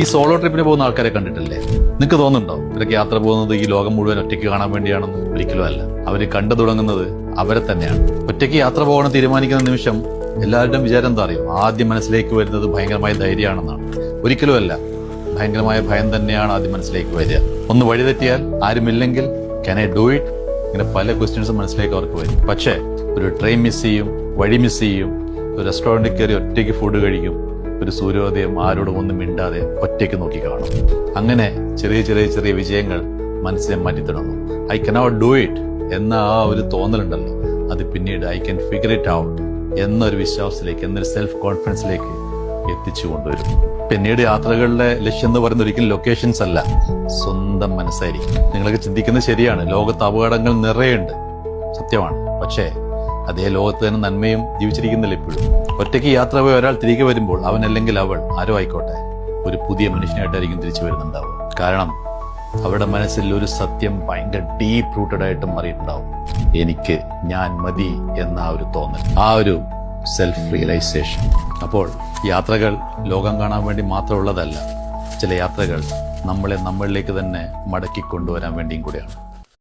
ഈ സോളോ ട്രിപ്പിന് പോകുന്ന ആൾക്കാരെ കണ്ടിട്ടില്ലേ? നിങ്ങൾക്ക് തോന്നുന്നുണ്ടോ ഇവരൊക്കെ യാത്ര പോകുന്നത് ഈ ലോകം മുഴുവൻ ഒറ്റയ്ക്ക് കാണാൻ വേണ്ടിയാണെന്ന്? ഒരിക്കലും അല്ല. അവര് കണ്ടു തുടങ്ങുന്നത് അവരെ തന്നെയാണ്. ഒറ്റയ്ക്ക് യാത്ര പോകണം തീരുമാനിക്കുന്ന നിമിഷം എല്ലാവരുടെയും വിചാരം എന്താ അറിയും? ആദ്യം മനസ്സിലേക്ക് വരുന്നത് ഭയങ്കരമായ ധൈര്യമാണെന്നാണ്. ഒരിക്കലും അല്ല. ഭയങ്കരമായ ഭയം തന്നെയാണ് ആദ്യം മനസ്സിലേക്ക് വരിക. ഒന്ന് വഴിതെറ്റിയാൽ, ആരുമില്ലെങ്കിൽ, ക്യാൻ ഐ ഡു ഇറ്റ്? ഇങ്ങനെ പല ക്വസ്റ്റ്യൻസും മനസ്സിലേക്ക് അവർക്ക് വരും. പക്ഷേ ഒരു ട്രെയിൻ മിസ് ചെയ്യും, വഴി മിസ് ചെയ്യും, ഒരു റെസ്റ്റോറൻറ്റിൽ കയറി ഒറ്റയ്ക്ക് ഫുഡ് കഴിക്കും, ഒരു സൂര്യോദയം ആരോടും ഒന്നും മിണ്ടാതെ ഒറ്റയ്ക്ക് നോക്കി കാണും. അങ്ങനെ ചെറിയ ചെറിയ ചെറിയ വിജയങ്ങൾ മനസ്സിനെ മാറ്റി തുടങ്ങും. ഐ കനോട്ട് ഡു ഇറ്റ് എന്ന ആ ഒരു തോന്നലുണ്ടല്ലോ, അത് പിന്നീട് I can figure it out എന്നൊരു വിശ്വാസത്തിലേക്ക്, എന്നൊരു സെൽഫ് കോൺഫിഡൻസിലേക്ക് എത്തിച്ചു കൊണ്ടുവരും. പിന്നീട് യാത്രകളുടെ ലക്ഷ്യം എന്ന് പറയുന്നത് ഒരിക്കലും ലൊക്കേഷൻസ് അല്ല, സ്വന്തം മനസ്സായിരിക്കും. നിങ്ങളൊക്കെ ചിന്തിക്കുന്നത് ശരിയാണ്, ലോകത്ത് അപകടങ്ങൾ നിറയുണ്ട്, സത്യമാണ്. പക്ഷേ അതേ ലോകത്ത് തന്നെ നന്മയും ജീവിച്ചിരിക്കുന്നില്ല ഇപ്പോഴും. ഒറ്റയ്ക്ക് യാത്ര പോയ ഒരാൾ തിരികെ വരുമ്പോൾ അവൻ അല്ലെങ്കിൽ അവൾ ആരോ ആയിക്കോട്ടെ ഒരു പുതിയ മനുഷ്യനായിട്ടായിരിക്കും തിരിച്ചു വരുന്നുണ്ടാവും. കാരണം അവരുടെ മനസ്സിൽ ഒരു സത്യം ഭയങ്കര ഡീപ്പ് റൂട്ടഡ് ആയിട്ട് മാറിയിട്ടുണ്ടാവും. എനിക്ക് ഞാൻ മതി എന്ന ആ ഒരു തോന്നൽ, ആ ഒരു സെൽഫ് റിയലൈസേഷൻ. അപ്പോൾ യാത്രകൾ ലോകം കാണാൻ വേണ്ടി മാത്രമുള്ളതല്ല, ചില യാത്രകൾ നമ്മളിലേക്ക് തന്നെ മടക്കി കൊണ്ടുവരാൻ വേണ്ടിയും കൂടിയാണ്.